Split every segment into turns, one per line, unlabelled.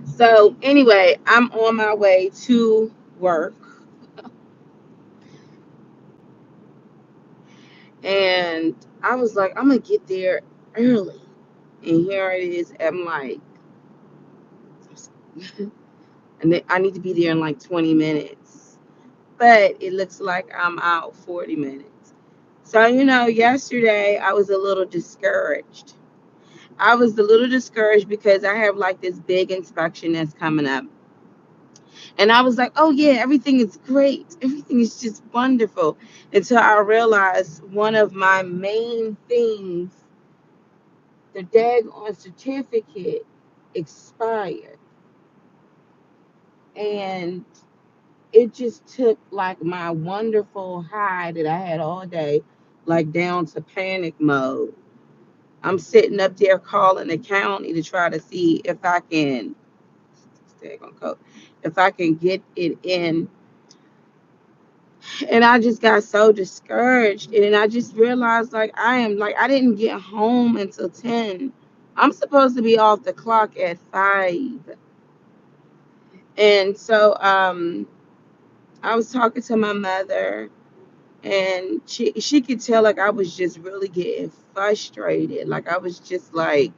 So anyway, I'm on my way to work, and I was like, I'm gonna get there early. And here it is. I'm like, and I need to be there in like 20 minutes. But it looks like I'm out 40 minutes. So, yesterday I was a little discouraged. I was a little discouraged because I have like this big inspection that's coming up. And I was like, oh, yeah, everything is great. Everything is just wonderful. Until I realized one of my main things, the daggone certificate, expired. And it just took like my wonderful high that I had all day, like down to panic mode. I'm sitting up there calling the county to try to see if I can, daggone code, if I can get it in. And I just got so discouraged. And then I just realized I didn't get home until 10. I'm supposed to be off the clock at 5. And so I was talking to my mother, and she could tell like I was just really getting frustrated. Like I was just like,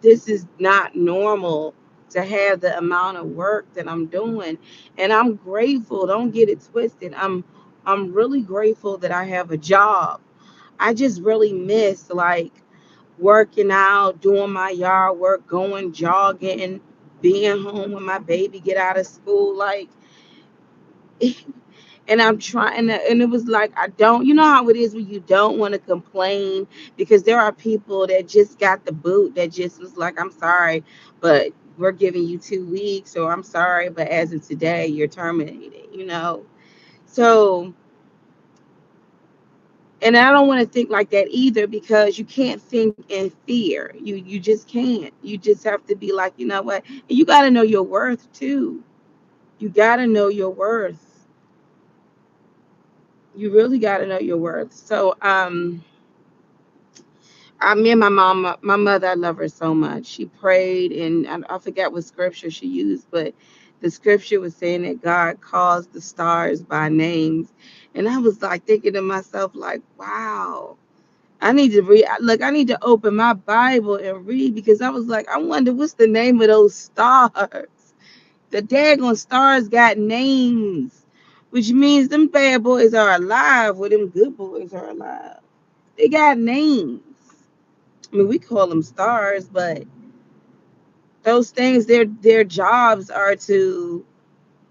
this is not normal to have the amount of work that I'm doing. And I'm grateful, don't get it twisted. I'm really grateful that I have a job. I just really miss like working out, doing my yard work, going jogging, being home when my baby get out of school. Like and I'm trying to, and it was like, I don't, you know how it is when you don't want to complain, because there are people that just got the boot that just was like, I'm sorry, but we're giving you 2 weeks, or I'm sorry, but as of today, you're terminated. So, and I don't want to think like that either, because you can't think in fear. You just can't. You just have to be like, you know what? And you got to know your worth too. You got to know your worth. You really got to know your worth. So, me and my mom, my mother, I love her so much. She prayed, and I forget what scripture she used, but the scripture was saying that God calls the stars by names. And I was like thinking to myself, like, wow, I need to read. Look, I need to open my Bible and read, because I was like, I wonder what's the name of those stars. The daggone stars got names, which means them bad boys are alive, or them good boys are alive. They got names. I mean, we call them stars, but those things, their jobs are to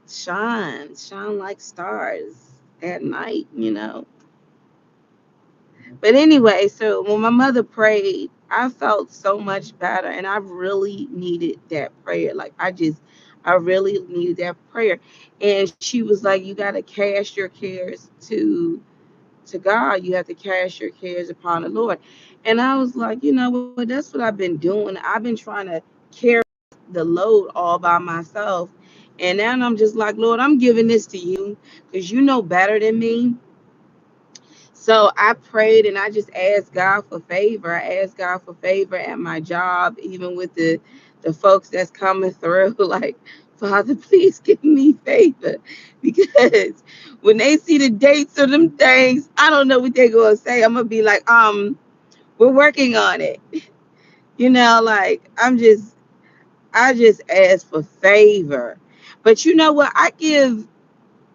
shine like stars at night. But anyway, so when my mother prayed, I felt so much better, and I really needed that prayer. Like I really needed that prayer. And she was like, "You got to cast your cares to God. You have to cast your cares upon the Lord." And I was like, you know what? That's what I've been doing. I've been trying to carry the load all by myself. And now I'm just like, Lord, I'm giving this to you, because you know better than me. So I prayed, and I just asked God for favor. I asked God for favor at my job, even with the folks that's coming through. Like, Father, please give me favor, because when they see the dates of them things, I don't know what they're gonna say. I'm gonna be like, we're working on it. Like I just ask for favor. But you know what? I give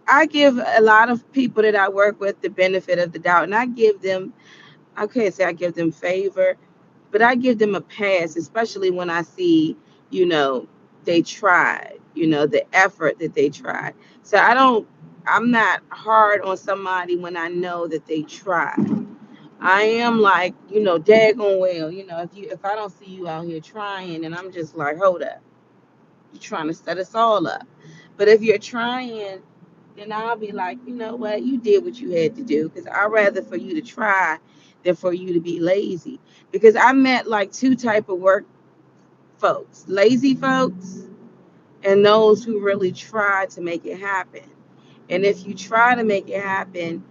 a lot of people that I work with the benefit of the doubt, and I can't say I give them favor, but I give them a pass, especially when I see, you know, they tried, the effort that they tried. So I'm not hard on somebody when I know that they tried. I am like, daggone well, if I don't see you out here trying, and I'm just like, hold up, you're trying to set us all up. But if you're trying, then I'll be like, you know what, you did what you had to do, because I'd rather for you to try than for you to be lazy. Because I met like two type of work folks: lazy folks and those who really try to make it happen. And if you try to make it happen,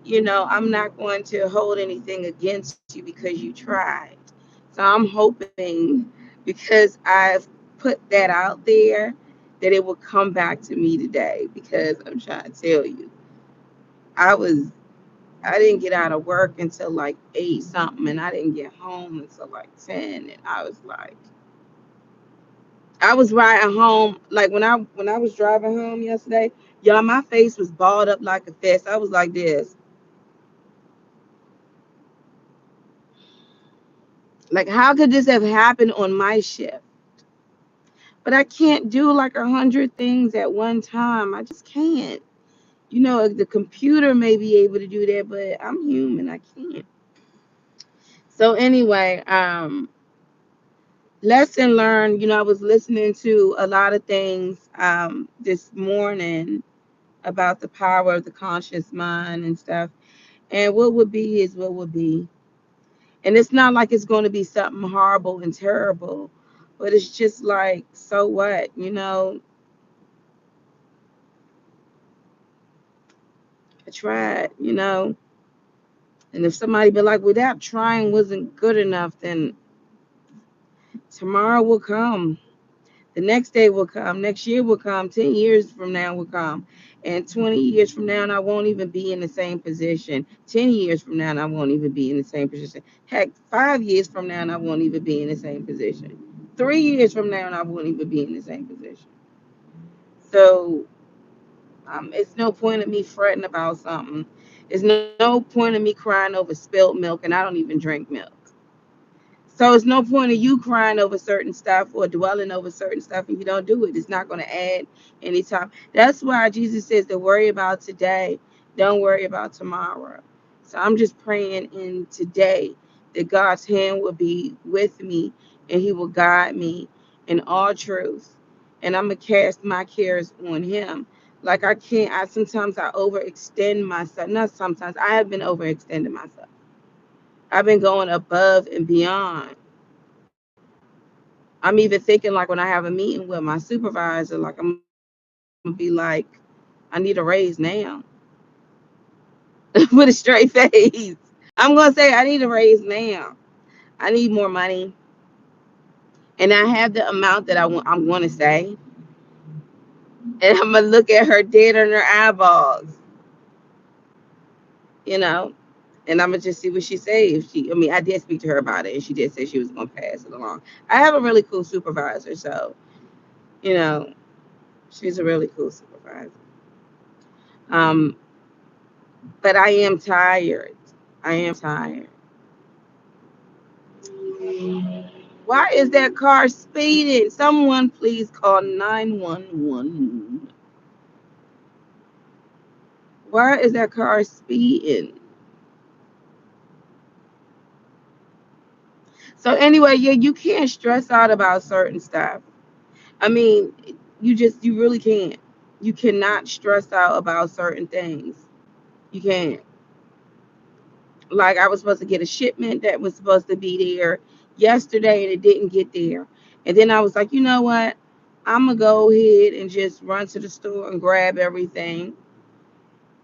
I'm not going to hold anything against you because you tried. So I'm hoping, because I've put that out there that it will come back to me today, because I'm trying to tell you, I was I didn't get out of work until like 8 something, and I didn't get home until like 10, and I was riding home, like when I was driving home yesterday, y'all, my face was balled up like a fist. I was like this. Like, how could this have happened on my shift? But I can't do like 100 things at one time. I just can't. The computer may be able to do that, but I'm human. I can't. So anyway, lesson learned. I was listening to a lot of things this morning about the power of the conscious mind and stuff. And what would be is what would be. And it's not like it's going to be something horrible and terrible, but it's just like, so what? I tried. And if somebody be like, well, that trying wasn't good enough, then tomorrow will come. The next day will come. Next year will come. 10 years from now will come. And 20 years from now, and I won't even be in the same position. 10 years from now, and I won't even be in the same position. Heck, 5 years from now, and I won't even be in the same position. 3 years from now, and I won't even be in the same position. So it's no point of me fretting about something. It's no point of me crying over spilled milk, and I don't even drink milk. So it's no point of you crying over certain stuff or dwelling over certain stuff and you don't do it. It's not going to add any time. That's why Jesus says to worry about today. Don't worry about tomorrow. So I'm just praying in today that God's hand will be with me and he will guide me in all truth. And I'm going to cast my cares on him. Like sometimes I overextend myself. Not sometimes, I have been overextending myself. I've been going above and beyond. I'm even thinking like when I have a meeting with my supervisor, like I'm gonna be like, I need a raise now with a straight face. I'm gonna say I need a raise now. I need more money, and I have the amount that I'm gonna say, and I'm gonna look at her dead in her eyeballs, you know, and I'm gonna just see what she says. I did speak to her about it, and she did say she was gonna pass it along. I have a really cool supervisor, so you know, she's a really cool supervisor. Um, but I am tired. I am tired. Why is that car speeding? Someone please call 911. Why is that car speeding? So anyway, yeah, you can't stress out about certain stuff. I mean, you really can't. You cannot stress out about certain things. You can't. Like I was supposed to get a shipment that was supposed to be there yesterday and it didn't get there. And then I was like, you know what? I'm gonna go ahead and just run to the store and grab everything.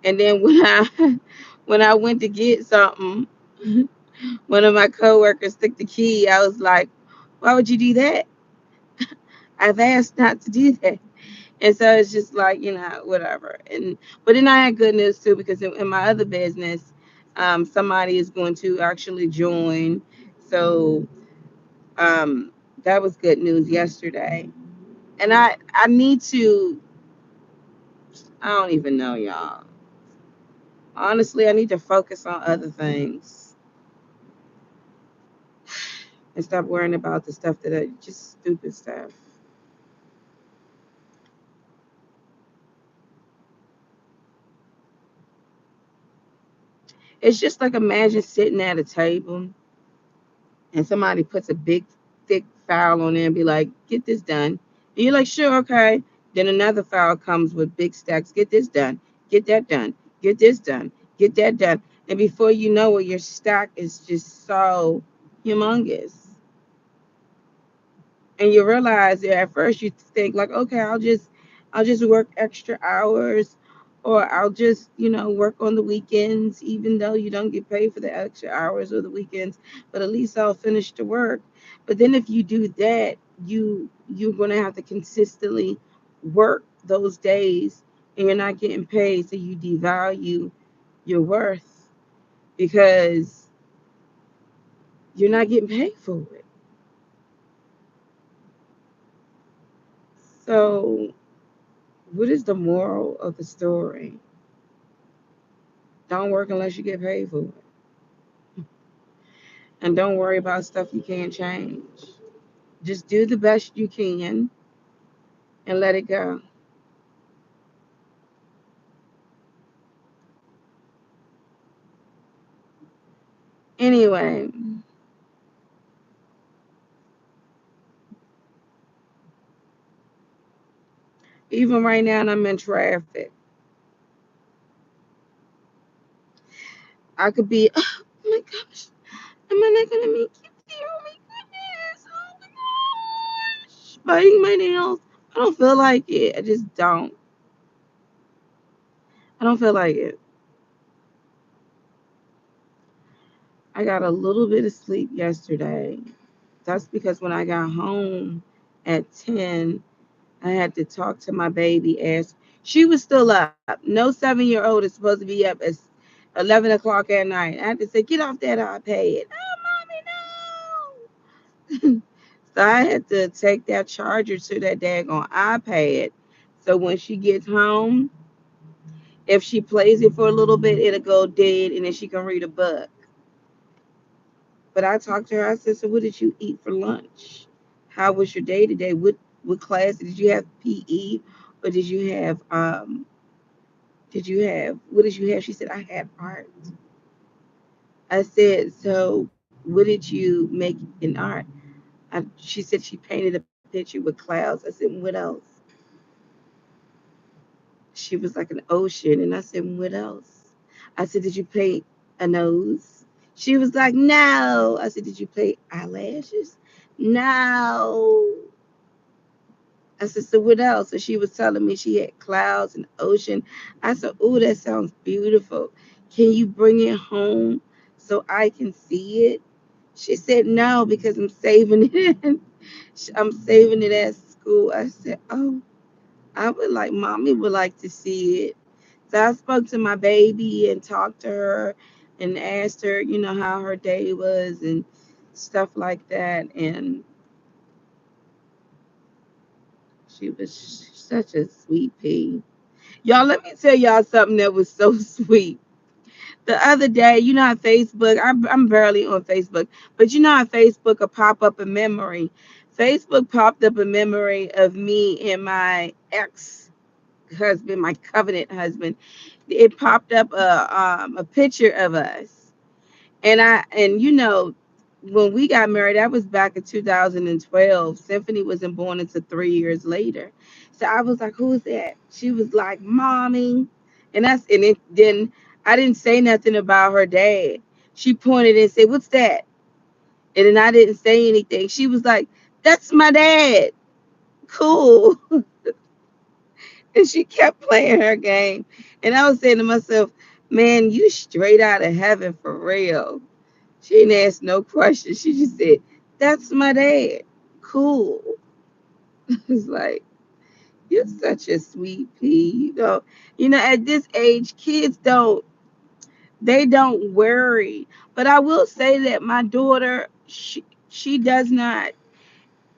And then when I went to get something, one of my coworkers took the key. I was like, why would you do that? I've asked not to do that. And so it's just like, whatever. But then I had good news too, because in my other business, somebody is going to actually join. So that was good news yesterday. And I need to, I don't even know, y'all. Honestly, I need to focus on other things and stop worrying about the stuff that are just stupid stuff. It's just like, imagine sitting at a table and somebody puts a big, thick file on there and be like, get this done. And you're like, sure, okay. Then another file comes with big stacks. Get this done. Get that done. Get this done. Get that done. And before you know it, your stack is just so humongous. And you realize that at first you think like, okay, I'll just work extra hours, or I'll just work on the weekends, even though you don't get paid for the extra hours or the weekends, but at least I'll finish the work. But then if you do that, you're gonna have to consistently work those days and you're not getting paid, so you devalue your worth because you're not getting paid for it. So what is the moral of the story? Don't work unless you get paid for it. And don't worry about stuff you can't change. Just do the best you can and let it go. Anyway, even right now, and I'm in traffic. I could be, oh my gosh, am I not gonna make it there? Oh my goodness, oh my gosh, biting my nails. I don't feel like it. I just don't. I don't feel like it. I got a little bit of sleep yesterday. That's because when I got home at 10, I had to talk to my baby as she was still up. No 7-year-old is supposed to be up at 11 o'clock at night. I had to say, get off that iPad. Oh, mommy, no. So I had to take that charger to that daggone iPad. So when she gets home, if she plays it for a little bit, it'll go dead and then she can read a book. But I talked to her. I said, so what did you eat for lunch? How was your day today? What class did you have? PE or did you have what did you have? She said, I had art. I said, so what did you make in art? She said she painted a picture with clouds. I said, what else? She was like an ocean. And I said, what else? I said, did you paint a nose? She was like, no. I said, did you paint eyelashes? No. I said, so what else? So she was telling me she had clouds and ocean. I said, oh, that sounds beautiful. Can you bring it home so I can see it? She said, no, because I'm saving it. I'm saving it at school. I said, oh, mommy would like to see it. So I spoke to my baby and talked to her and asked her, how her day was and stuff like that. And she was such a sweet pea. Y'all, let me tell y'all something that was so sweet. The other day, how Facebook, I'm barely on Facebook, but how Facebook will pop up a memory. Facebook popped up a memory of me and my ex husband, my covenant husband. It popped up a picture of us. And when we got married, that was back in 2012. Symphony wasn't born until 3 years later. So I was like, who's that? She was like, mommy. Then I didn't say nothing about her dad. She pointed and said, what's that? And then I didn't say anything. She was like, that's my dad. Cool. And she kept playing her game. And I was saying to myself, man, you straight out of heaven for real. She didn't ask no questions. She just said, that's my dad. Cool. It's like, you're such a sweet pea. At this age, kids they don't worry. But I will say that my daughter, she does not,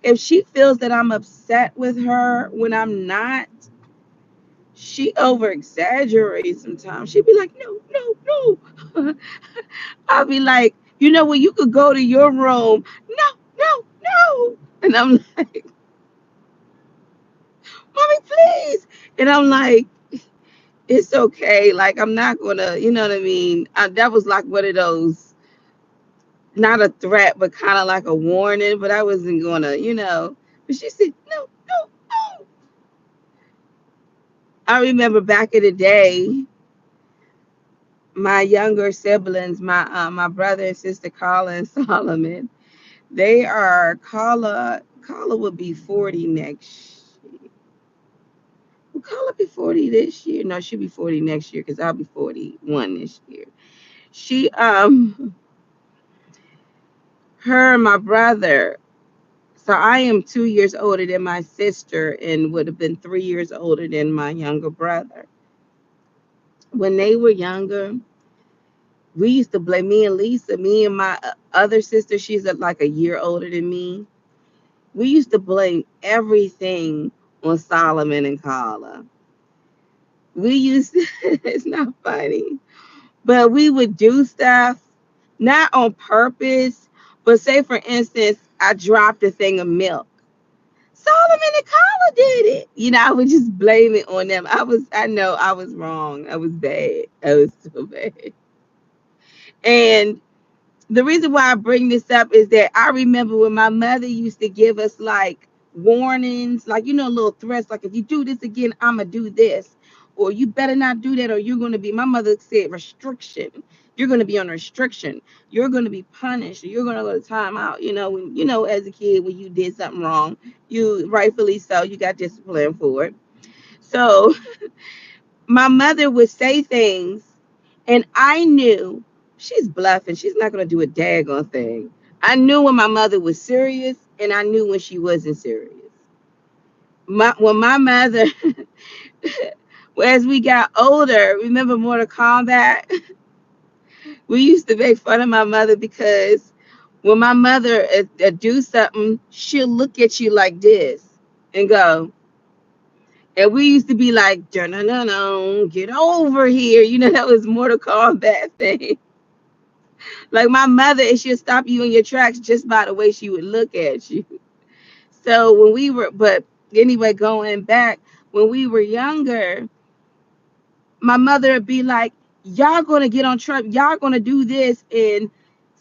if she feels that I'm upset with her when I'm not, she over exaggerates sometimes. She'd be like, no, no, no. I'll be like, when you could go to your room. No, no, no. And I'm like, mommy, please. And I'm like, it's okay. Like, I'm not gonna, you know what I mean? That was like one of those, not a threat, but kind of like a warning. But I wasn't gonna. But she said, no, no, no. I remember back in the day, my younger siblings, my brother and sister Carla and Solomon, they are Carla will be 40 next year. Will Carla be 40 this year? No, she'll be 40 next year because I'll be 41 this year. She her and my brother So I am 2 years older than my sister and would have been 3 years older than my younger brother. When they were younger, we used to blame me and Lisa, me and my other sister, she's like a year older than me. We used to blame everything on Solomon and Carla. We used to, it's not funny, but we would do stuff not on purpose, but say for instance, I dropped a thing of milk. Solomon and Carla did it. I would just blame it on them. I know I was wrong. I was bad. I was so bad. And the reason why I bring this up is that I remember when my mother used to give us like warnings, like, little threats, like if you do this again, I'm going to do this, or you better not do that, or you're going to be, my mother said restriction. You're going to be on restriction. You're going to be punished. You're going to go to timeout. As a kid, when you did something wrong, you rightfully so, you got disciplined for it. So my mother would say things, and I knew she's bluffing. She's not going to do a daggone thing. I knew when my mother was serious, and I knew when she wasn't serious. When my mother, as we got older, remember Mortal Kombat? We used to make fun of my mother because when my mother do something, she'll look at you like this and go, and we used to be like, no, get over here. That was Mortal Kombat thing. Like my mother, and she'll stop you in your tracks just by the way she would look at you. So but anyway, going back, when we were younger, my mother would be like, y'all gonna get on track, y'all gonna do this. And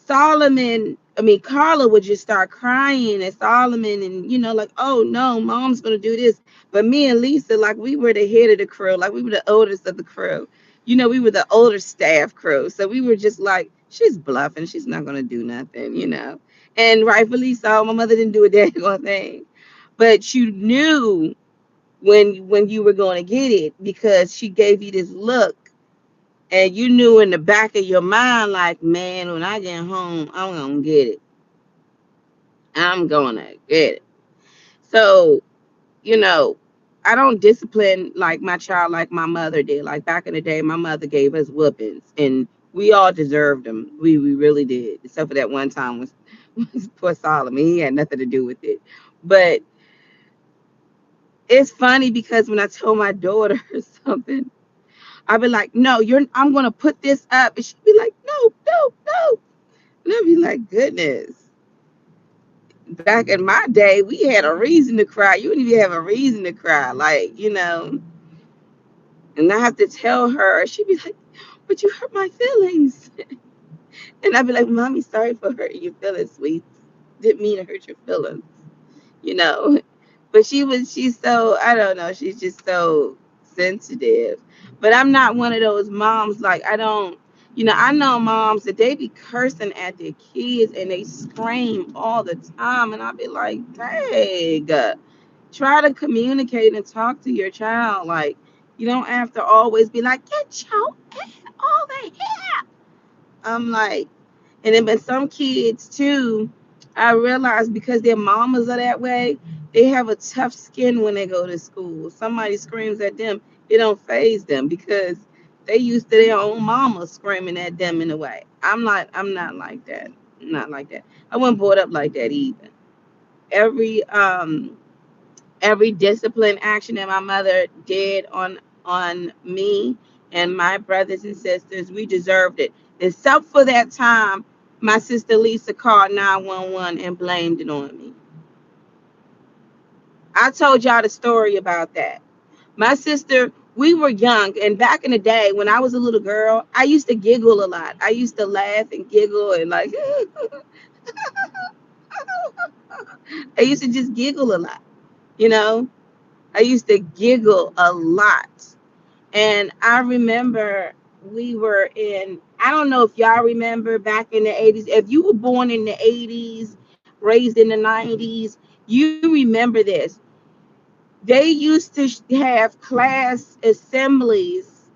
Carla would just start crying at Solomon, and like, oh no, mom's gonna do this. But me and Lisa, like, we were the head of the crew, like we were the oldest of the crew. We were the older staff crew. So we were just like, she's bluffing, she's not gonna do nothing. And rightfully so, my mother didn't do a daggone thing. But you knew when you were going to get it, because she gave you this look, and you knew in the back of your mind, like, man, when I get home, I'm gonna get it. I'm gonna get it. So, you know, I don't discipline like my child like my mother did. Like back in the day, my mother gave us whoopings, and we all deserved them. We really did, except for that one time was poor Solomon. He had nothing to do with it. But it's funny because when I told my daughter something, I'd be like, no, I'm gonna put this up. And she'd be like, no, no, no. And I'd be like, goodness. Back in my day, we had a reason to cry. You didn't even have a reason to cry. And I have to tell her, she'd be like, but you hurt my feelings. And I'd be like, Mommy, sorry for hurting your feelings, sweet. Didn't mean to hurt your feelings, you know. But she's so, I don't know, she's just so sensitive. But I'm not one of those moms, like, I don't, I know moms that they be cursing at their kids and they scream all the time. And I'll be like, dang, try to communicate and talk to your child. Like, you don't have to always be like, get your ass over here. I'm like, and then, but some kids too, I realize because their mamas are that way, they have a tough skin when they go to school. Somebody screams at them, it don't faze them because they used to their own mama screaming at them in a way. I'm not like that. I'm not like that. I wasn't brought up like that either. Every discipline action that my mother did on me and my brothers and sisters, we deserved it. Except for that time my sister Lisa called 911 and blamed it on me. I told y'all the story about that. My sister, we were young, and back in the day when I was a little girl, I used to giggle a lot. I used to laugh and giggle and like I used to just giggle a lot, you know. I used to giggle a lot. And I remember we were I don't know if y'all remember back in the 80s. If you were born in the 80s, raised in the 90s, you remember this. They used to have class assemblies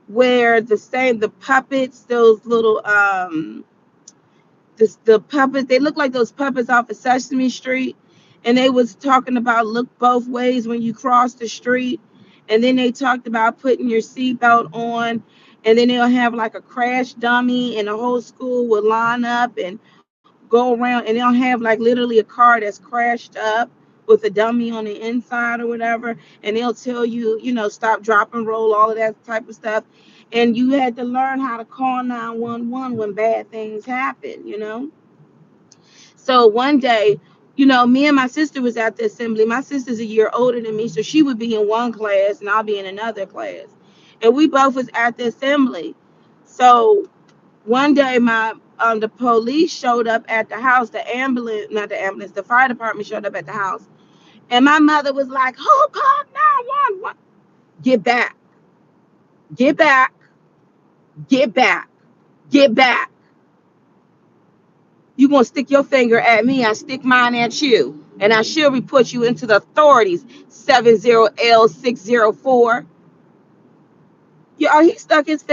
where the puppets, those little the puppets, they look like those puppets off of Sesame Street, and they was talking about look both ways when you cross the street, and then they talked about putting your seatbelt on, and then they'll have like a crash dummy, and the whole school will line up and go around, and they'll have like literally a car that's crashed up with a dummy on the inside or whatever, and they'll tell you, stop, drop, and roll, all of that type of stuff. And you had to learn how to call 911 when bad things happen. So one day, me and my sister was at the assembly. My sister's a year older than me, so she would be in one class and I'll be in another class. And we both was at the assembly. So one day the police showed up at the house, the ambulance, not the ambulance, the fire department showed up at the house. And my mother was like, "Who called 911? Get back, get back, get back, get back. You gonna stick your finger at me, I stick mine at you. And I shall report you into the authorities, 70L604." Yeah, he stuck his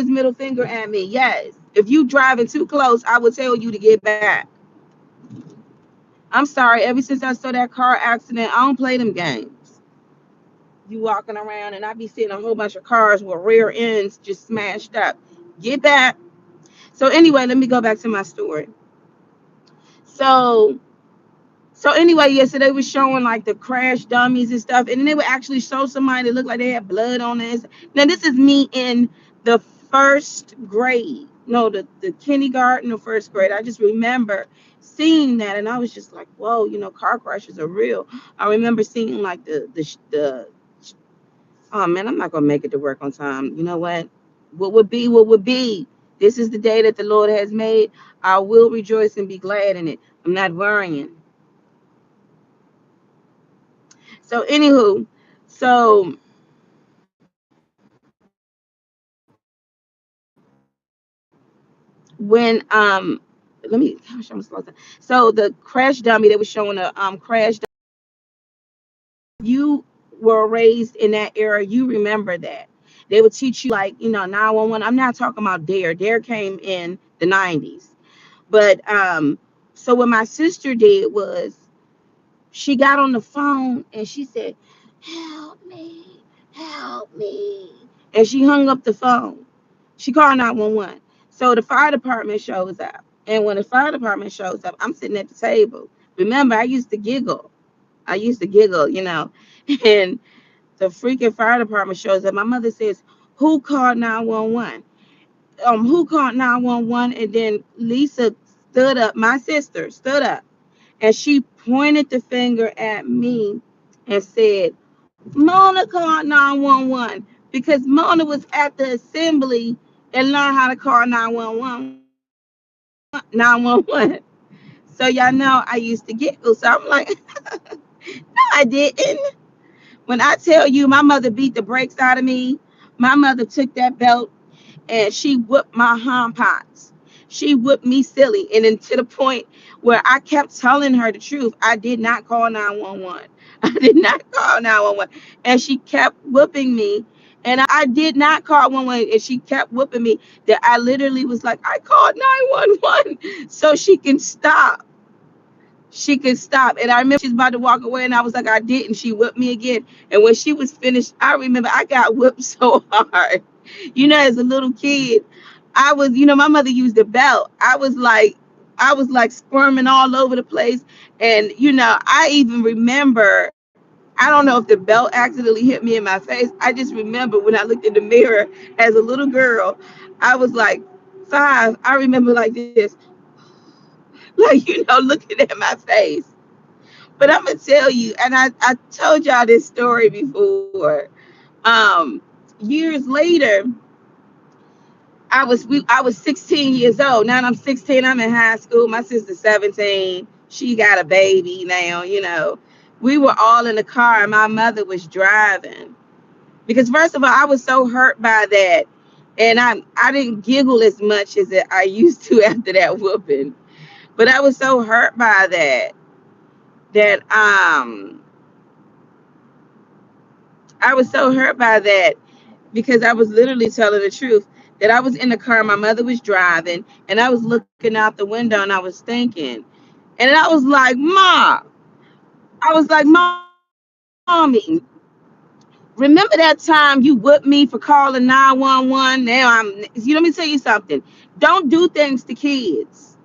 middle finger at me. Yes. If you driving too close, I would tell you to get back. I'm sorry, ever since I saw that car accident, I don't play them games. You walking around and I be seeing a whole bunch of cars with rear ends just smashed up. Get back. So anyway, let me go back to my story. So anyway, yeah, so they were showing like the crash dummies and stuff, and then they would actually show somebody that looked like they had blood on it. Now this is me in the first grade. No, the kindergarten or first grade. I just remember seeing that, and I was just like, whoa, car crashes are real. I remember seeing like the oh man, I'm not gonna make it to work on time. You know what? What would be? This is the day that the Lord has made. I will rejoice and be glad in it. I'm not worrying. So anywho, so when let me gosh, I'm slow down. So the crash dummy that was showing a crash, you were raised in that era, you remember that. They would teach you like, 911. I'm not talking about Dare. Dare came in the 90s. But so what my sister did was she got on the phone and she said, "Help me, help me." And she hung up the phone. She called 911. So the fire department shows up. And when the fire department shows up, I'm sitting at the table. Remember, I used to giggle. I used to giggle. And the freaking fire department shows up. My mother says, "Who called 911?" Who called 911? And then Lisa stood up. My sister stood up and she pointed the finger at me and said, "Mona called 911," because Mona was at the assembly and learned how to call 911. 911. So y'all know I used to giggle. So I'm like, no, I didn't. When I tell you my mother beat the brakes out of me, my mother took that belt and she whooped my hind parts. She whooped me silly, and then to the point where I kept telling her the truth. I did not call 911. I did not call 911, and she kept whooping me. And I did not call 111, and she kept whooping me. That I literally was like, I called 911 so she can stop. She could stop. And I remember she's about to walk away, and I was like, I didn't. She whipped me again. And when she was finished, I remember I got whipped so hard. As a little kid, I was, my mother used a belt. I was like squirming all over the place. And, I even remember, I don't know if the belt accidentally hit me in my face. I just remember when I looked in the mirror as a little girl, I was like 5. I remember like this, like, looking at my face. But I'm gonna tell you, and I told y'all this story before. Um, Years later, I was 16 years old. Now I'm 16. I'm in high school. My sister's 17. She got a baby now. We were all in the car, and my mother was driving. Because first of all, I was so hurt by that, and I didn't giggle as much as I used to after that whooping. But I was so hurt by that I was so hurt by that because I was literally telling the truth that I was in the car, my mother was driving, and I was looking out the window and I was thinking, and I was like, Ma, I was like, Mommy, remember that time you whipped me for calling 911? Let me tell you something. Don't do things to kids,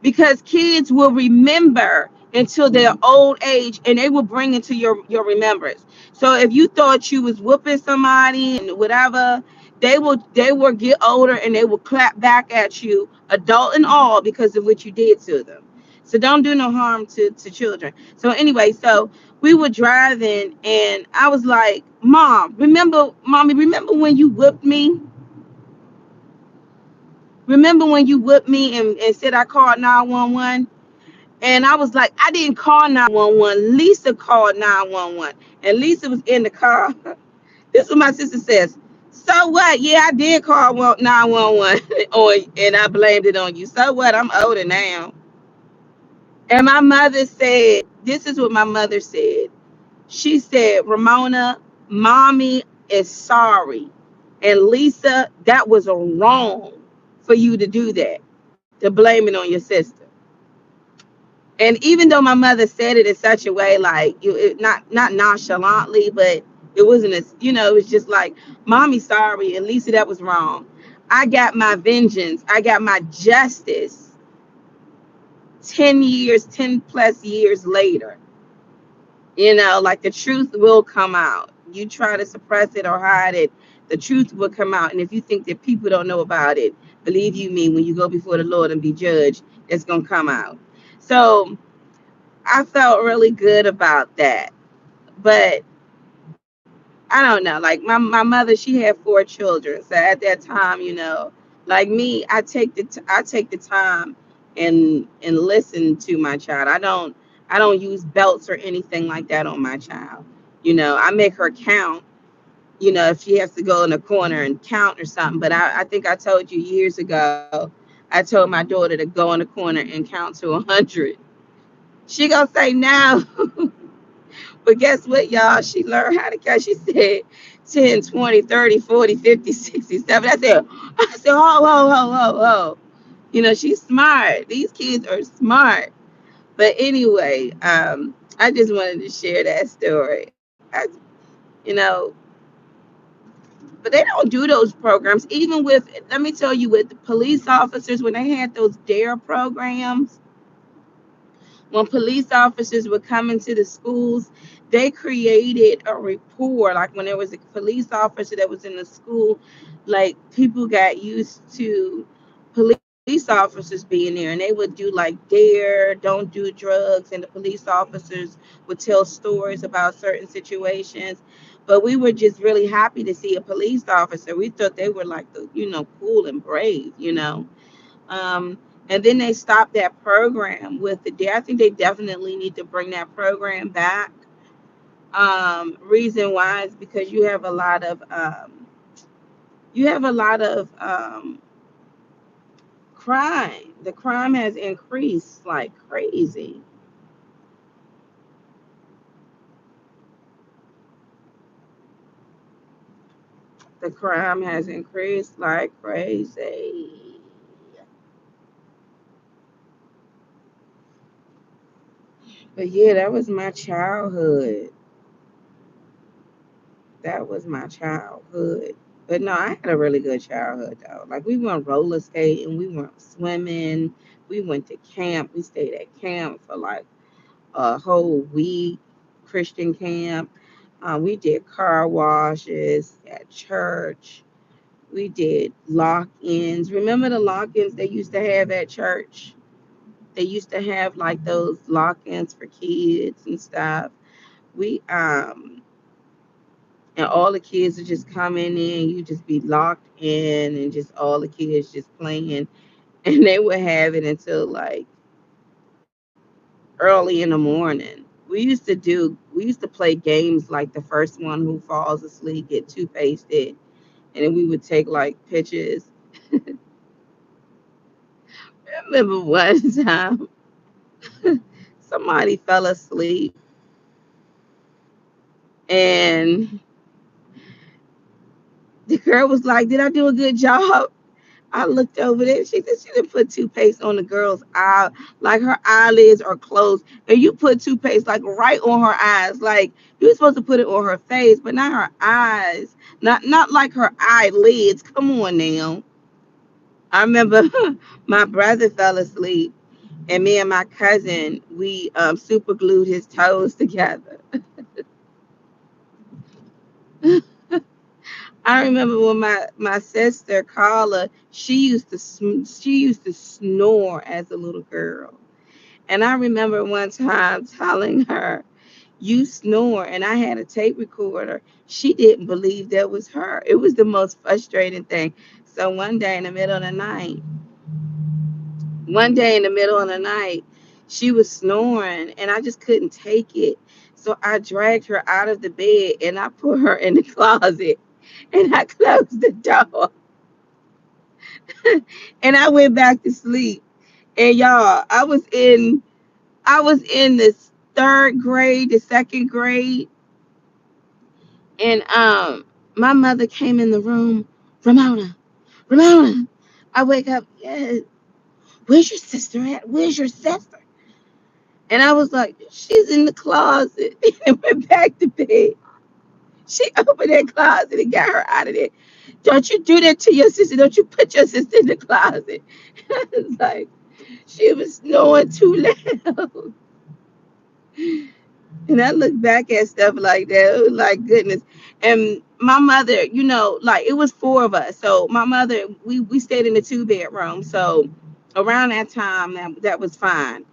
because kids will remember until their old age, and they will bring it to your remembrance. So if you thought you was whooping somebody and whatever, they will get older and they will clap back at you, adult and all, because of what you did to them. So don't do no harm to children. So anyway, so we were driving and I was like, Mommy, remember when you whipped me? Remember when you whipped me and said I called 911? And I was like, I didn't call 911. Lisa called 911. And Lisa was in the car. This is what my sister says. So what? Yeah, I did call 911 and I blamed it on you. So what? I'm older now. And my mother said, this is what my mother said. She said, Ramona, Mommy is sorry. And Lisa, that was wrong for you to do that, to blame it on your sister. And even though my mother said it in such a way, like not nonchalantly, but it wasn't as, it was just like, Mommy, sorry, and Lisa, that was wrong. I got my vengeance. I got my justice 10 plus years later. Like the truth will come out. You try to suppress it or hide it, the truth will come out. And if you think that people don't know about it, believe you me, when you go before the Lord and be judged, it's going to come out. So I felt really good about that. But I don't know. Like my mother, she had 4 children. So at that time, like me, I take the time and listen to my child. I don't use belts or anything like that on my child. I make her count. If she has to go in a corner and count or something. But I think I told you years ago, I told my daughter to go in the corner and count to 100. She gonna say no. But guess what, y'all? She learned how to count. She said 10, 20, 30, 40, 50, 60, 70. I said, ho, ho, ho, ho, ho. She's smart. These kids are smart. But anyway, I just wanted to share that story. You know, but they don't do those programs. Even with, let me tell you, with the police officers, when they had those DARE programs, when police officers would come into the schools, they created a rapport. Like when there was a police officer that was in the school, like people got used to police officers being there, and they would do like dare, don't do drugs, and the police officers would tell stories about certain situations. But we were just really happy to see a police officer. We thought they were like cool and brave. um, and then they stopped that program with the day. I think they definitely need to bring that program back. Reason why is because you have a lot of crime. The crime has increased like crazy. The crime has increased like crazy. But yeah, that was my childhood. That was my childhood. But no, I had a really good childhood though. Like we went roller skating, we went swimming, we went to camp. We stayed at camp for like a whole week, Christian camp. We did car washes at church. We did lock-ins. Remember the lock-ins they used to have at church? They used to have like those lock-ins for kids and stuff. We and all the kids are just coming in, you just be locked in and just all the kids just playing. And they would have it until like early in the morning. We used to play games like the first one who falls asleep get toothpasted, and then we would take like pictures. I remember one time somebody fell asleep and the girl was like, "Did I do a good job?" I looked over there. She said she didn't put toothpaste on the girl's eye, like her eyelids are closed, and you put toothpaste like right on her eyes. Like you were supposed to put it on her face, but not her eyes, not like her eyelids. Come on now. I remember my brother fell asleep, and me and my cousin we super glued his toes together. I remember when my sister Carla, she used to snore as a little girl. And I remember one time telling her, "You snore," and I had a tape recorder. She didn't believe that was her. It was the most frustrating thing. So one day in the middle of the night, she was snoring and I just couldn't take it. So I dragged her out of the bed and I put her in the closet and I closed the door and I went back to sleep. And y'all, I was in the third grade, the second grade, and my mother came in the room. Ramona, Ramona. I wake up, yes. Where's your sister at? Where's your sister? And I was like, she's in the closet. And went back to bed. She opened that closet and got her out of there. Don't you do that to your sister. Don't you put your sister in the closet. I was like, she was snoring too loud. And I look back at stuff like that. It was like goodness. And my mother, like it was four of us. So my mother, we stayed in the two bedroom. So around that time that was fine.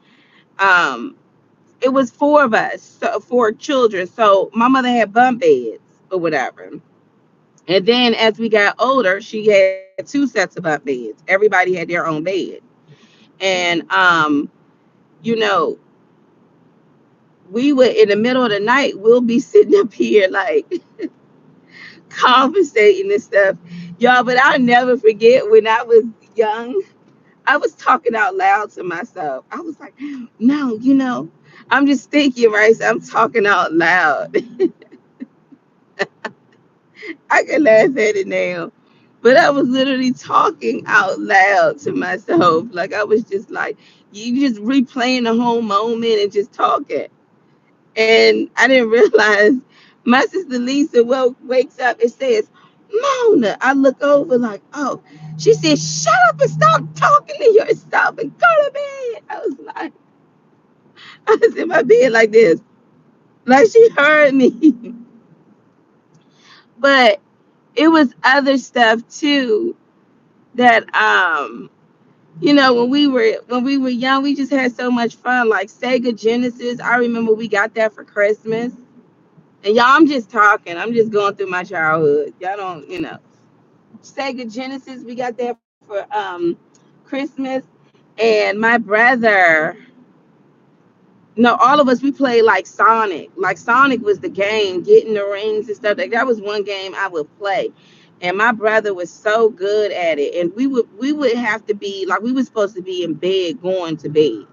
Um, it was four of us, so four children. So my mother had bunk beds or whatever. And then as we got older, she had two sets of bunk beds. Everybody had their own bed. And you know, we would in the middle of the night, we'll be sitting up here like conversating and stuff. Y'all, but I'll never forget when I was young, I was talking out loud to myself. I was like, no, I'm just thinking, right? So I'm talking out loud. I can laugh at it now. But I was literally talking out loud to myself. Like I was just like, you just replaying the whole moment and just talking. And I didn't realize my sister Lisa wakes up and says, Mona. I look over like, oh. She said, shut up and stop talking to yourself and go to bed. I was like, I was in my bed like this. Like she heard me. But it was other stuff too that when we were young, we just had so much fun. Like Sega Genesis. I remember we got that for Christmas. And y'all, I'm just talking. I'm just going through my childhood. Y'all don't, Sega Genesis. We got that for Christmas. And my brother, no, all of us we played like Sonic. Like Sonic was the game, getting the rings and stuff. Like that was one game I would play. And my brother was so good at it. And we would have to be like we were supposed to be in bed going to bed.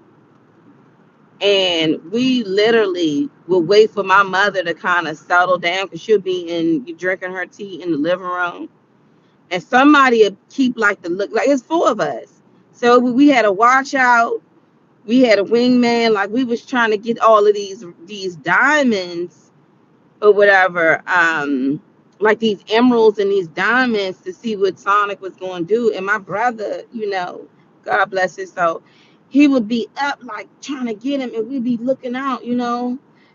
And we literally would wait for my mother to kind of settle down because she'll be drinking her tea in the living room. And somebody would keep like the look like it's four of us. So we had a watch out, we had a wingman, like we was trying to get all of these diamonds or whatever, like these emeralds and these diamonds to see what Sonic was going to do. And my brother, God bless his soul, he would be up like trying to get him, and we'd be looking out,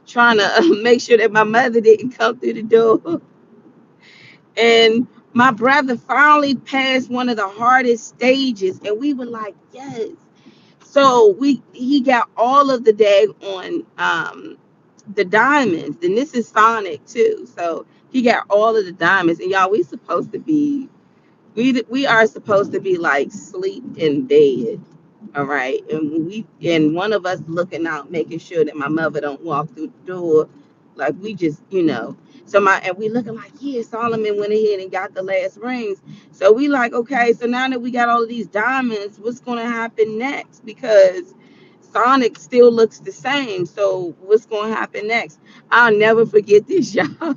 trying to make sure that my mother didn't come through the door. And my brother finally passed one of the hardest stages, and we were like, yes. So he got all of the dag on the diamonds, and this is Sonic too. So he got all of the diamonds, and y'all, we are supposed to be like sleep in bed, all right. And one of us looking out, making sure that my mother don't walk through the door, like we just So we looking like, yeah, Solomon went ahead and got the last rings. So we like, okay, so now that we got all of these diamonds, what's gonna happen next? Because Sonic still looks the same. So what's gonna happen next? I'll never forget this, y'all.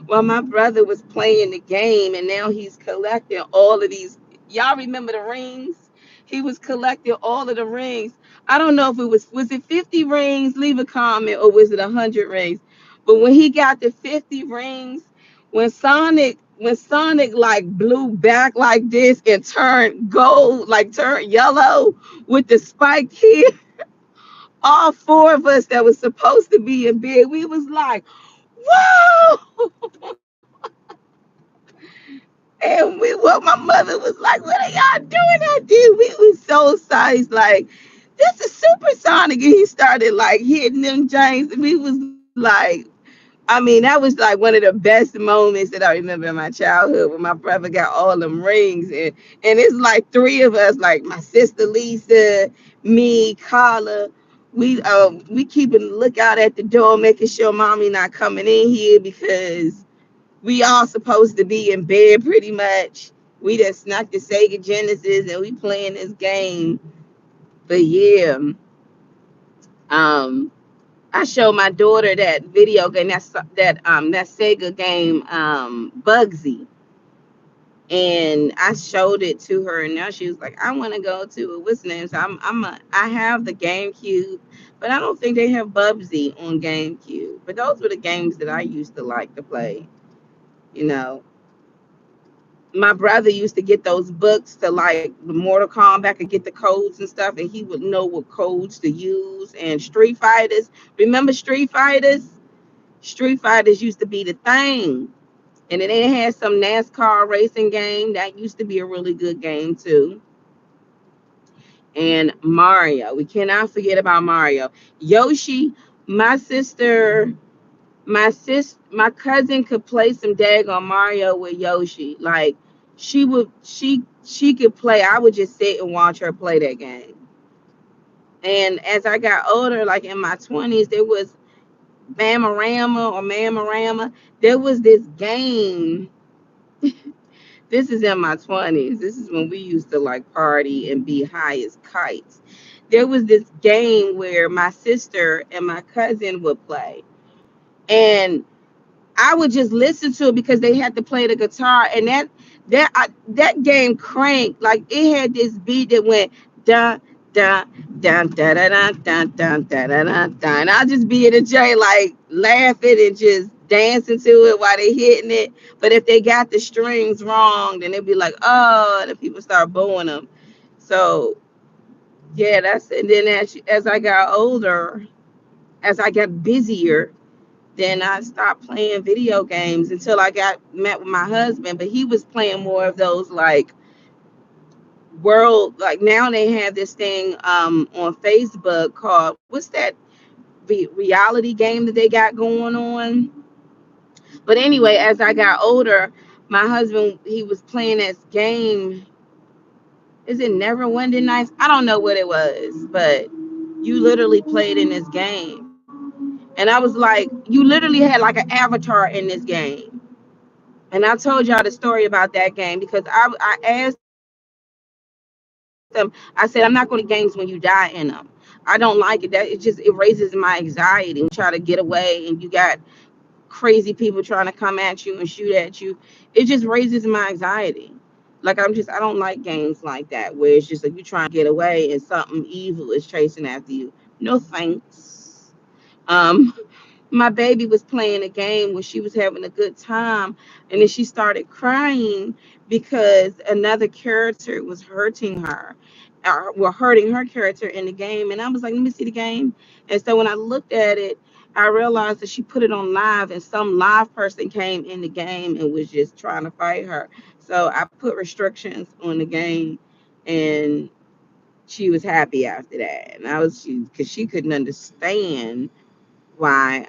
While my brother was playing the game, and now he's collecting all of these. Y'all remember the rings? He was collecting all of the rings. I don't know if it was it 50 rings, leave a comment, or was it 100 rings? But when he got the 50 rings, when Sonic like blew back like this and turned gold, like turned yellow with the spiked here, all four of us that was supposed to be in bed, we was like, whoa! And what my mother was like, what are y'all doing out there? We was so excited, like, this is supersonic. And he started like hitting them giants. We was like, I mean, that was like one of the best moments that I remember in my childhood when my brother got all them rings. And it's like three of us, like my sister Lisa, me, Carla. We keeping a lookout at the door, making sure mommy not coming in here because we all supposed to be in bed pretty much. We just snuck the Sega Genesis and we playing this game. But yeah, um, I showed my daughter that video game, that Sega game, Bugsy, and I showed it to her, and now she was like, I want to go to it. What's the name? So I have the GameCube, but I don't think they have Bubsy on GameCube. But those were the games that I used to like to play. You know, my brother used to get those books to like the Mortal Kombat and get the codes and stuff, and he would know what codes to use. And Street Fighters, remember Street Fighters? Street Fighters used to be the thing. And then they had some NASCAR racing game that used to be a really good game too. And Mario, we cannot forget about Mario. Yoshi, my sister, my cousin could play some daggone Mario with Yoshi. Like she could play. I would just sit and watch her play that game. And as I got older, like in my 20s, there was Mamorama or Mamorama. There was this game. This is in my 20s. This is when we used to like party and be high as kites. There was this game where my sister and my cousin would play. And I would just listen to it because they had to play the guitar, and that game cranked like it had this beat that went dun dun dun dun dun dun dun dun dun dun dun. And I'll just be in the J like laughing and just dancing to it while they hitting it. But if they got the strings wrong, then they'd be like, oh, and the people start booing them. So yeah, that's and then as I got older, as I got busier, then I stopped playing video games until I got met with my husband. But he was playing more of those like world, like now they have this thing on Facebook called what's that reality game that they got going on. But anyway, as I got older, my husband he was playing this game. Is it Never Wending Nights? I don't know what it was, but you literally played in this game. And I was like, you literally had like an avatar in this game. And I told y'all the story about that game because I asked them, I said, I'm not going to games when you die in them. I don't like it. That it just it raises my anxiety when you try to get away and you got crazy people trying to come at you and shoot at you. It just raises my anxiety. Like I don't like games like that where it's just like you trying to get away and something evil is chasing after you. No thanks. Um, my baby was playing a game where she was having a good time, and then she started crying because another character was hurting her, or well, hurting her character in the game. And I was like, let me see the game. And so when I looked at it, I realized that she put it on live, and some live person came in the game and was just trying to fight her. So I put restrictions on the game, and she was happy after that. And I was because she couldn't understand why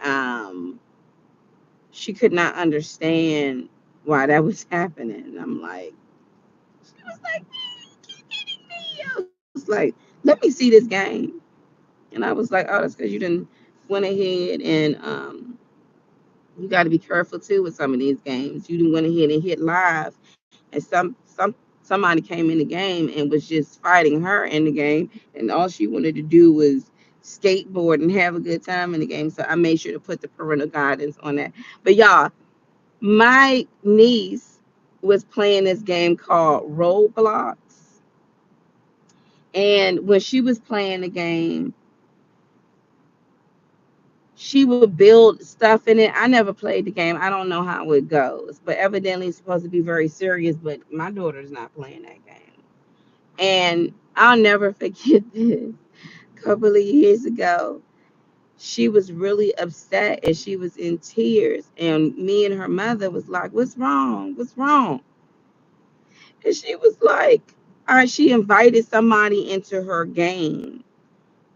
she could not understand why that was happening. And I'm like, she was like, "Man, you keep hitting me." I was like, let me see this game. And I was like, oh, that's because you didn't went ahead and you got to be careful too with some of these games. You didn't went ahead and hit live, and somebody came in the game and was just fighting her in the game, and all she wanted to do was skateboard and have a good time in the game. So I made sure to put the parental guidance on that. But y'all, my niece. was playing this game called Roblox. And when she was playing the game, she would build stuff in it. I never played the game. I don't know how it goes, but evidently it's supposed to be very serious. But my daughter's not playing that game. And I'll never forget this. A couple of years ago, she was really upset and she was in tears. And me and her mother was like, "What's wrong? What's wrong?" And she was like, she invited somebody into her game,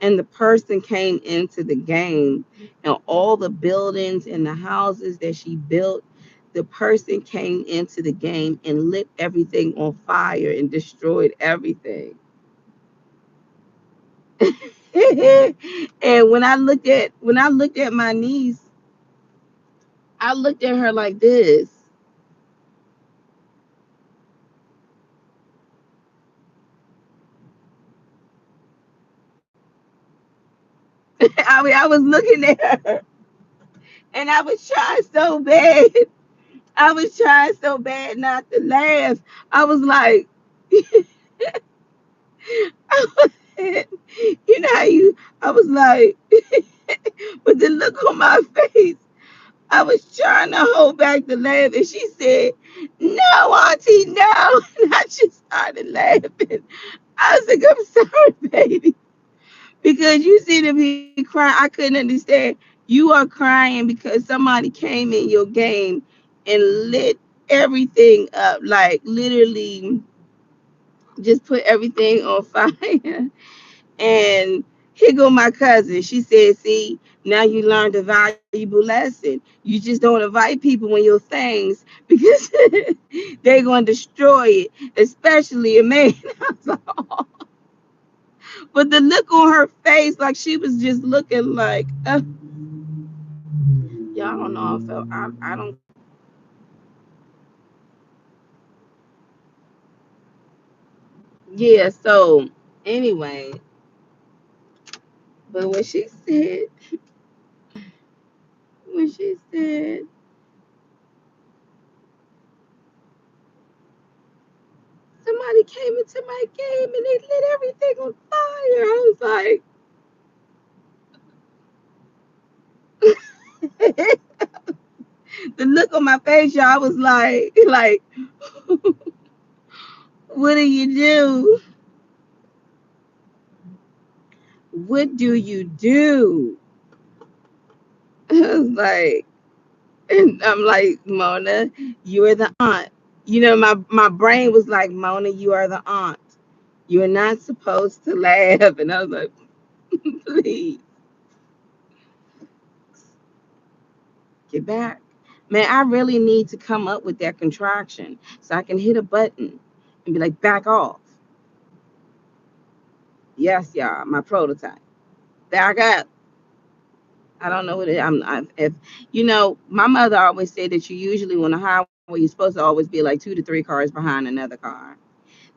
and the person came into the game, and all the buildings and the houses that she built, the person came into the game and lit everything on fire and destroyed everything. And when I looked at my niece, I looked at her like this. I was looking at her, and I was trying so bad. I was trying so bad not to laugh. I was like, you know how you, I was like, with the look on my face, I was trying to hold back the laugh. And she said, "No, Auntie, no." And I just started laughing. I was like, "I'm sorry, baby." Because you seem to be crying. I couldn't understand. You are crying because somebody came in your game and lit everything up, like literally just put everything on fire. And here go my cousin. She said, "See, now you learned a valuable lesson. You just don't invite people in your things because they're going to destroy it, especially a man." I was like, "Oh." But the look on her face, like she was just looking like, y'all don't know. I don't. Yeah. So anyway, but when she said somebody came into my game and they lit everything on fire, I was like, the look on my face, y'all, was like, what do you do? What do you do? I was like, and I'm like, "Mona, you are the aunt." My brain was like, "Mona, you are the aunt. You're not supposed to laugh." And I was like, "Please get back." Man, I really need to come up with that contraction so I can hit a button and be like, "Back off." Yes, y'all, my prototype. Back up. I don't know what it. If my mother always said that you usually on the highway you're supposed to always be like 2 to 3 cars behind another car.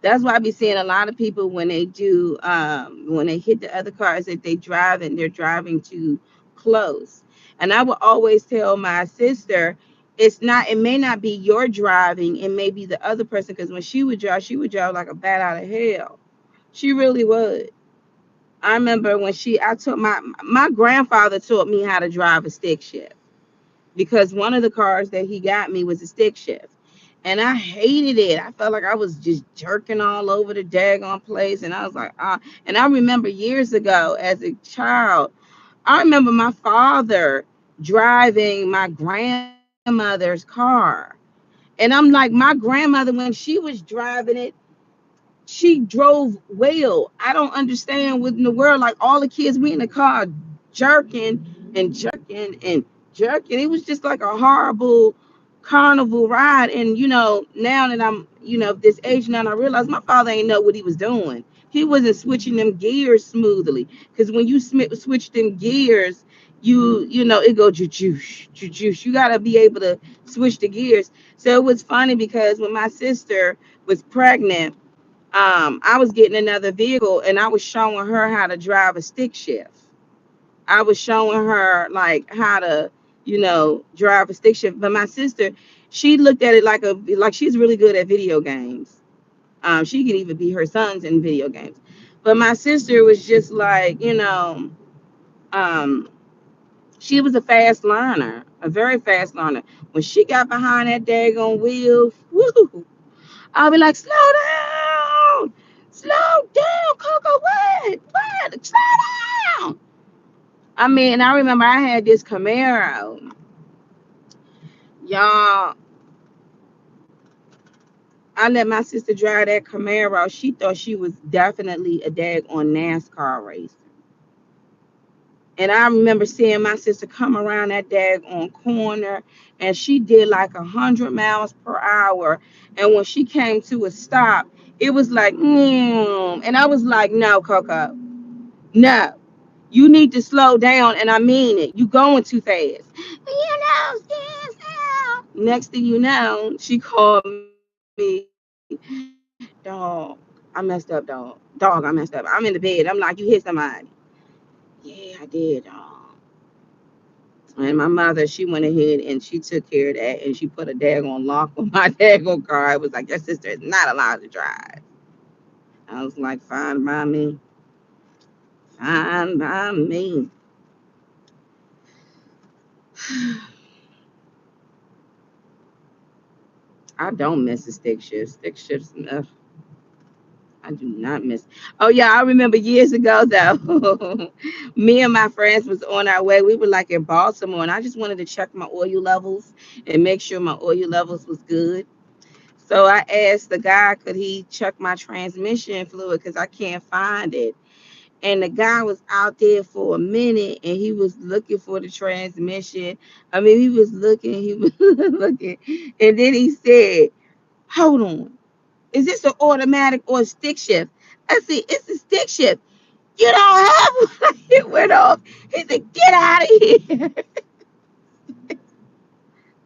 That's why I be seeing a lot of people when they hit the other cars that they're driving too close. And I would always tell my sister, it may not be your driving, it may be the other person, because when she would drive like a bat out of hell. She really would. I remember when I took my grandfather taught me how to drive a stick shift, because one of the cars that he got me was a stick shift. And I hated it. I felt like I was just jerking all over the daggone place. And I was like, ah. And I remember years ago as a child, I remember my father driving my grandmother's car. And I'm like, my grandmother, when she was driving it, she drove well. I don't understand what in the world. Like all the kids, we in the car jerking and jerking and jerking. It was just like a horrible carnival ride. And now that I'm, this age now, I realize my father ain't know what he was doing. He wasn't switching them gears smoothly. Because when you switch them gears, it go juice, juice. You gotta be able to switch the gears. So it was funny because when my sister was pregnant, I was getting another vehicle and I was showing her how to drive a stick shift. I was showing her like drive a stick shift. But my sister, she looked at it like she's really good at video games. She could even be her sons in video games. But my sister was just like, um, she was a fast learner, a very fast learner. When she got behind that daggone wheel, woo, I'll be like, slow down, Coco, what, slow down. I mean, I remember I had this Camaro, y'all. I let my sister drive that Camaro. She thought she was definitely a on NASCAR race. And I remember seeing my sister come around that on corner, and she did like 100 miles per hour. And when she came to a stop, it was like, and I was like, no, Coco, no, you need to slow down. And I mean it. You going too fast. Stand still. Next thing you know, she called me, dog. I messed up, dog. Dog, I messed up. I'm in the bed. I'm like, you hit somebody. Yeah, I did, dog. And my mother, she went ahead and she took care of that, and she put a daggone lock on my daggone car. It was like, your sister is not allowed to drive. I was like, fine by me. Fine by me. I don't miss the stick shift. Stick shifts, I do not miss. Oh yeah, I remember years ago though. Me and my friends was on our way. We were like in Baltimore, and I just wanted to check my oil levels and make sure my oil levels was good. So I asked the guy, could he check my transmission fluid because I can't find it. And the guy was out there for a minute, and he was looking for the transmission. I mean, he was looking, looking, and then he said, "Hold on, is this an automatic or a stick shift?" I said, "It's a stick shift. You don't have one." It went off. He said, "Get out of here."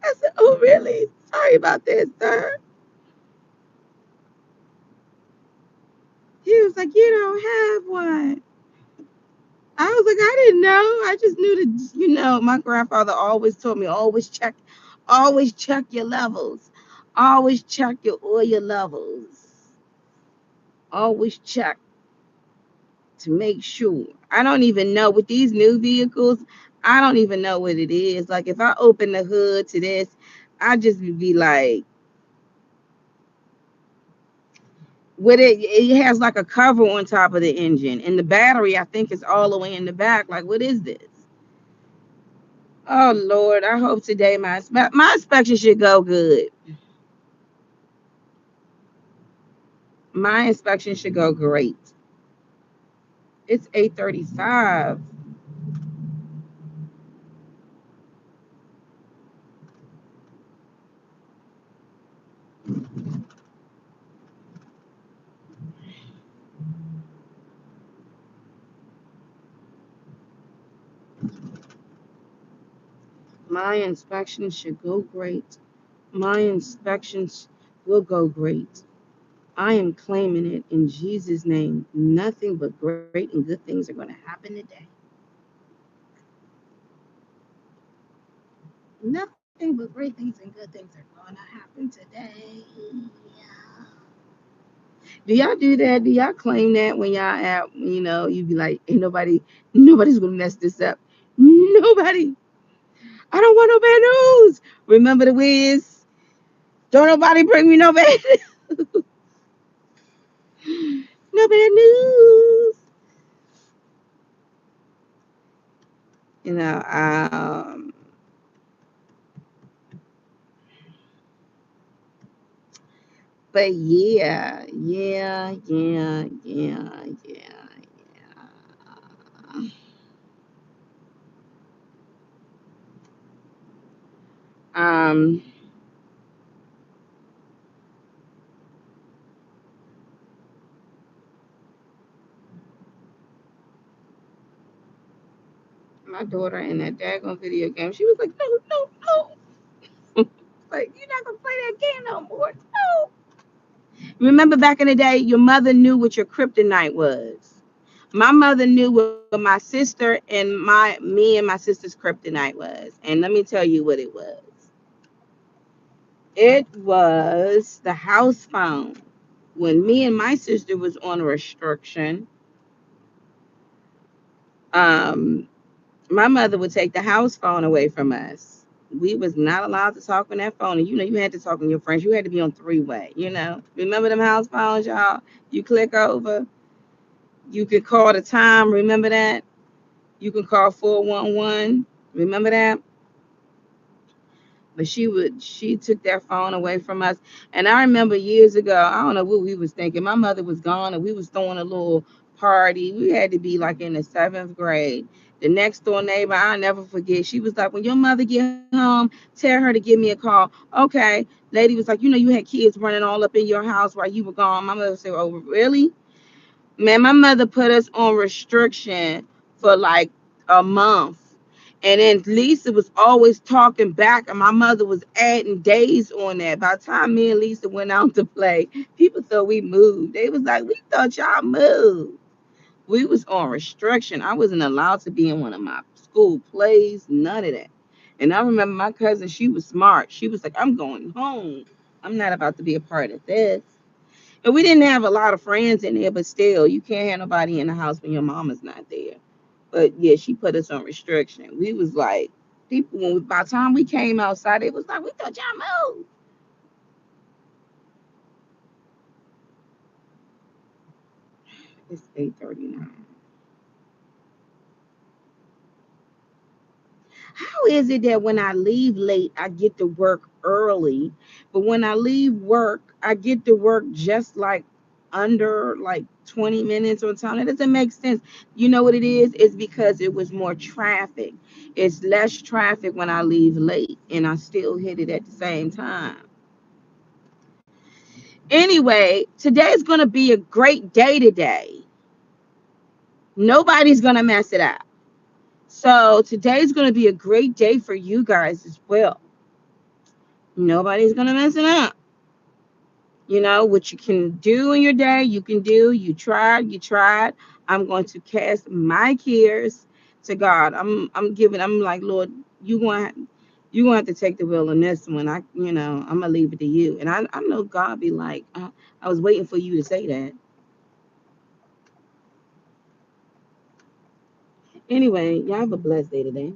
I said, "Oh, really? Sorry about that, sir." He was like, "You don't have one." I was like, "I didn't know. I just knew that, my grandfather always told me, always check your levels. Always check your oil levels. Always check to make sure." I don't even know with these new vehicles. I don't even know what it is. Like if I open the hood to this, I just would be like, with it has like a cover on top of the engine, and the battery I think is all the way in the back. Like, what is this? Oh Lord, I hope today my inspection should go good. My inspection should go great. It's 8:35. My inspection should go great. My inspections will go great. I am claiming it in Jesus' name. Nothing but great and good things are going to happen today. Nothing but great things and good things are going to happen today. Do y'all do that? Do y'all claim that when y'all at, you be like, ain't nobody's gonna mess this up. Nobody. I don't want no bad news. Remember the Wiz? Don't nobody bring me no bad, no bad news. You know, but yeah. Um, my daughter in that daggone video game, she was like, no, no, no. Like, you're not gonna play that game no more. No. Remember back in the day, your mother knew what your kryptonite was. My mother knew what my sister and me and my sister's kryptonite was. And let me tell you what it was. It was the house phone. When me and my sister was on a restriction, um, my mother would take the house phone away from us. We was not allowed to talk on that phone. And you had to talk on your friends. You had to be on three-way. Remember them house phones, y'all? You click over, you could call the time, remember that? You can call 411. Remember that? But she took that phone away from us. And I remember years ago, I don't know what we was thinking. My mother was gone and we was throwing a little party. We had to be like in the seventh grade. The next door neighbor, I'll never forget. She was like, when your mother get home, tell her to give me a call. Okay. Lady was like, you had kids running all up in your house while you were gone. My mother said, oh, really? Man, my mother put us on restriction for like a month. And then Lisa was always talking back, and my mother was adding days on that. By the time me and Lisa went out to play, people thought we moved. They was like, we thought y'all moved. We was on restriction. I wasn't allowed to be in one of my school plays, none of that. And I remember my cousin, she was smart. She was like, I'm going home. I'm not about to be a part of this. And we didn't have a lot of friends in there, but still, you can't have nobody in the house when your mama's not there. But yeah, she put us on restriction. We was like, people, by the time we came outside, it was like, we thought y'all moved. It's 8:39. How is it that when I leave late, I get to work early, but when I leave work, I get to work just like under like 20 minutes on time? That doesn't make sense. You know what it is? It's because it was more traffic. It's less traffic when I leave late, and I still hit it at the same time. Anyway, today's going to be a great day today. Nobody's going to mess it up. So today's going to be a great day for you guys as well. Nobody's going to mess it up. What you can do in your day, you can do. You tried, you tried. I'm going to cast my cares to God. I'm like, Lord, you going to have to take the wheel on this one. I'm going to leave it to you. And I know God be like, I was waiting for you to say that. Anyway, y'all have a blessed day today.